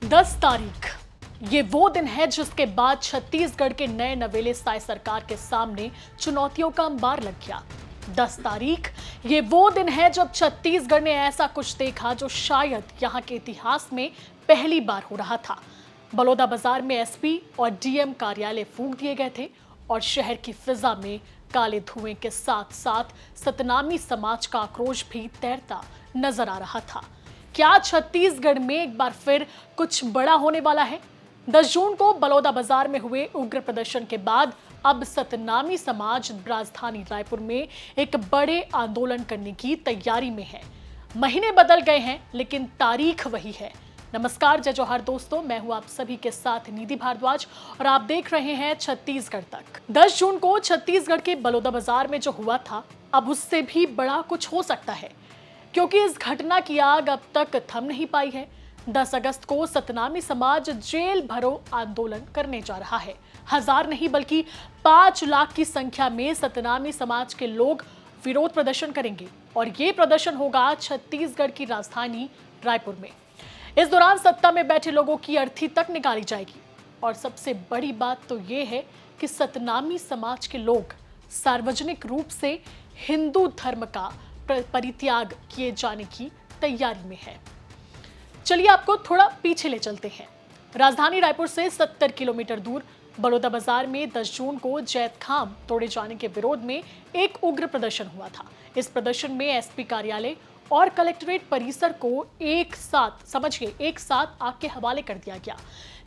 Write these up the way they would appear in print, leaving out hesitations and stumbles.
10 तारीख ये वो दिन है जिसके बाद छत्तीसगढ़ के नए नवेले साय सरकार के सामने चुनौतियों का अंबार लग गया। 10 तारीख ये वो दिन है जब छत्तीसगढ़ ने ऐसा कुछ देखा जो शायद यहाँ के इतिहास में पहली बार हो रहा था। बलौदाबाजार में एसपी और डीएम कार्यालय फूंक दिए गए थे और शहर की फिजा में काले धुएं के साथ साथ सतनामी समाज का आक्रोश भी तैरता नजर आ रहा था। क्या छत्तीसगढ़ में एक बार फिर कुछ बड़ा होने वाला है? 10 जून को बलौदाबाजार में हुए उग्र प्रदर्शन के बाद अब सतनामी समाज राजधानी रायपुर में एक बड़े आंदोलन करने की तैयारी में है। महीने बदल गए हैं लेकिन तारीख वही है। नमस्कार, जय जोहार दोस्तों, मैं हूं आप सभी के साथ निधि भारद्वाज और आप देख रहे हैं छत्तीसगढ़ तक। 10 जून को छत्तीसगढ़ के बलौदाबाजार में जो हुआ था, अब उससे भी बड़ा कुछ हो सकता है, क्योंकि इस घटना की आग अब तक थम नहीं पाई है। 10 अगस्त को सतनामी समाज जेल भरो आंदोलन करने जा रहा है। 1000 नहीं बल्कि 5 लाख की संख्या में सतनामी समाज के लोग विरोध प्रदर्शन करेंगे और ये प्रदर्शन होगा छत्तीसगढ़ की राजधानी रायपुर में। इस दौरान सत्ता में बैठे लोगों की अर्थी तक निकाली जाएगी और सबसे बड़ी बात तो ये है कि सतनामी समाज के लोग सार्वजनिक रूप से हिंदू धर्म का परित्याग किए जाने की तैयारी में है। चलिए आपको थोड़ा पीछे ले चलते हैं। राजधानी रायपुर से 70 किलोमीटर दूर बलौदाबाजार में 10 जून को जैत खाम तोड़े जाने के विरोध में एक उग्र प्रदर्शन हुआ था। इस प्रदर्शन में एसपी कार्यालय और कलेक्ट्रेट परिसर को एक साथ आग के हवाले कर दिया गया।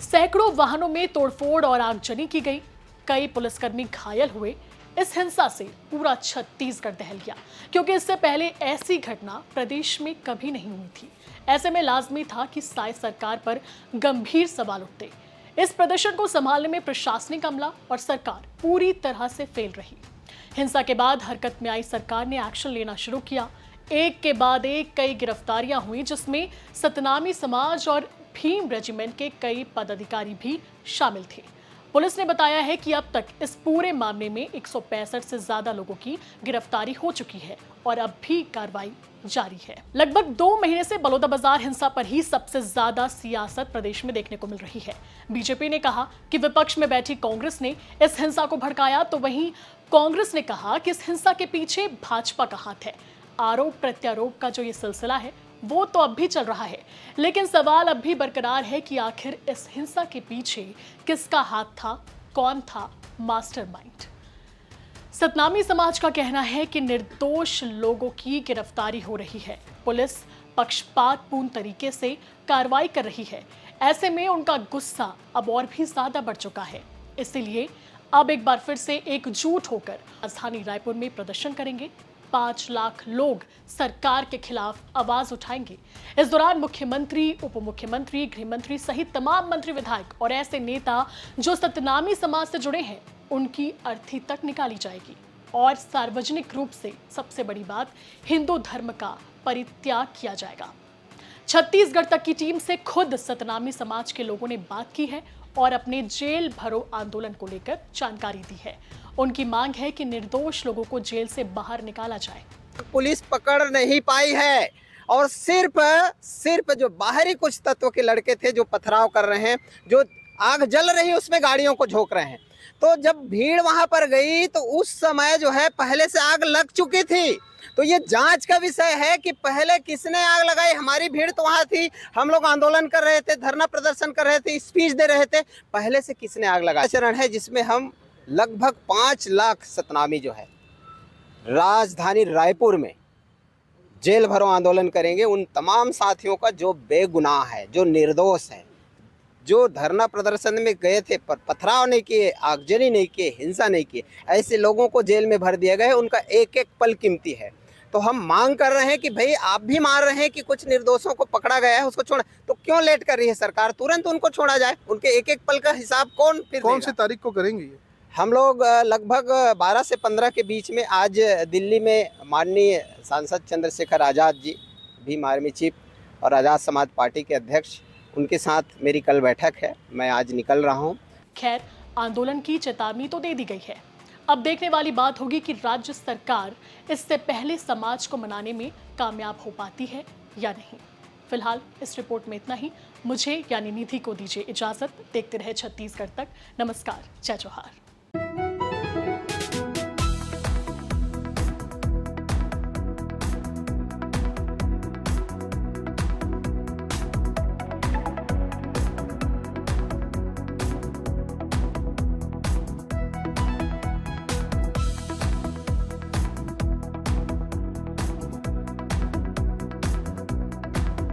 सैकड़ों वाहनों में तोड़फोड़ और आगजनी की गई। कई पुलिसकर्मी घायल हुए। इस हिंसा से पूरा छत्तीसगढ़ दहल गया, क्योंकि इससे पहले ऐसी घटना प्रदेश में कभी नहीं हुई थी। ऐसे में लाजमी था कि साय सरकार पर गंभीर सवाल उठते। इस प्रदर्शन को संभालने में प्रशासनिक अमला और सरकार पूरी तरह से फेल रही। हिंसा के बाद हरकत में आई सरकार ने एक्शन लेना शुरू किया। एक के बाद एक कई गिरफ्तारियां हुई, जिसमें सतनामी समाज और भीम रेजिमेंट के कई पदाधिकारी भी शामिल थे। पुलिस ने बताया है कि अब तक इस पूरे मामले में 165 से ज्यादा लोगों की गिरफ्तारी हो चुकी है और अब भी कार्रवाई जारी है। लगभग 2 महीने से बलौदाबाजार हिंसा पर ही सबसे ज्यादा सियासत प्रदेश में देखने को मिल रही है। बीजेपी ने कहा कि विपक्ष में बैठी कांग्रेस ने इस हिंसा को भड़काया, तो वहीं कांग्रेस ने कहा कि इस हिंसा के पीछे भाजपा का हाथ है। आरोप प्रत्यारोप का जो ये सिलसिला है वो तो अब भी चल रहा है, लेकिन सवाल अब भी बरकरार है कि आखिर इस हिंसा के पीछे किसका हाथ था, कौन था मास्टरमाइंड। सतनामी समाज का कहना है कि निर्दोष लोगों की गिरफ्तारी हो रही है। पुलिस पक्षपातपूर्ण तरीके से कार्रवाई कर रही है। ऐसे में उनका गुस्सा अब और भी ज्यादा बढ़ चुका है। इसीलिए अब एक बार फिर से एकजुट होकर राजधानी रायपुर में प्रदर्शन करेंगे। 5 लाख लोग सरकार के खिलाफ आवाज उठाएंगे। इस दौरान मुख्यमंत्री, उप मुख्यमंत्री, गृह मंत्री सहित तमाम मंत्री, विधायक और ऐसे नेता जो सतनामी समाज से जुड़े हैं, उनकी अर्थी तक निकाली जाएगी और सार्वजनिक रूप से सबसे बड़ी बात, हिंदू धर्म का परित्याग किया जाएगा। छत्तीसगढ़ तक की टीम से खुद सतनामी समाज के लोगों ने बात की है और अपने जेल भरो आंदोलन को लेकर जानकारी दी है। उनकी मांग है कि निर्दोष लोगों को जेल से बाहर निकाला जाए। पुलिस पकड़ नहीं पाई है और सिर्फ जो बाहरी कुछ तत्व के लड़के थे जो पथराव कर रहे हैं, जो आग जल रही उसमें गाड़ियों को झोंक रहे हैं। तो जब भीड़ वहां पर गई तो उस समय जो है पहले से आग लग चुकी थी। तो ये जांच का विषय है कि पहले किसने आग लगाई। हमारी भीड़ तो वहां थी, हम लोग आंदोलन कर रहे थे, धरना प्रदर्शन कर रहे थे, स्पीच दे रहे थे। पहले से किसने आग लगाई चरण है, जिसमें हम लगभग 5 लाख सतनामी जो है राजधानी रायपुर में जेल भरो आंदोलन करेंगे। उन तमाम साथियों का जो बेगुनाह है, जो निर्दोष है, जो धरना प्रदर्शन में गए थे पर पथराव नहीं किए, आगजनी नहीं किए, हिंसा नहीं किए, ऐसे लोगों को जेल में भर दिया गया है। उनका एक एक पल कीमती है। तो हम मांग कर रहे हैं कि भाई आप भी मान रहे हैं कि कुछ निर्दोषों को पकड़ा गया है, उसको छोड़ा, तो क्यों लेट कर रही है सरकार? तुरंत उनको छोड़ा जाए। उनके एक एक पल का हिसाब कौन सी तारीख को करेंगे? हम लोग लगभग 12 से 15 के बीच में आज दिल्ली में माननीय सांसद चंद्रशेखर आज़ाद जी, भीम आर्मी चीफ और आज़ाद समाज पार्टी के अध्यक्ष, उनके साथ मेरी कल बैठक है। मैं आज निकल रहा हूं। खैर, आंदोलन की चेतावनी तो दे दी गई है। अब देखने वाली बात होगी कि राज्य सरकार इससे पहले समाज को मनाने में कामयाब हो पाती है या नहीं। फिलहाल इस रिपोर्ट में इतना ही। मुझे यानी निधि को दीजिए इजाजत। देखते रहे छत्तीसगढ़ तक। नमस्कार, जय जोहार।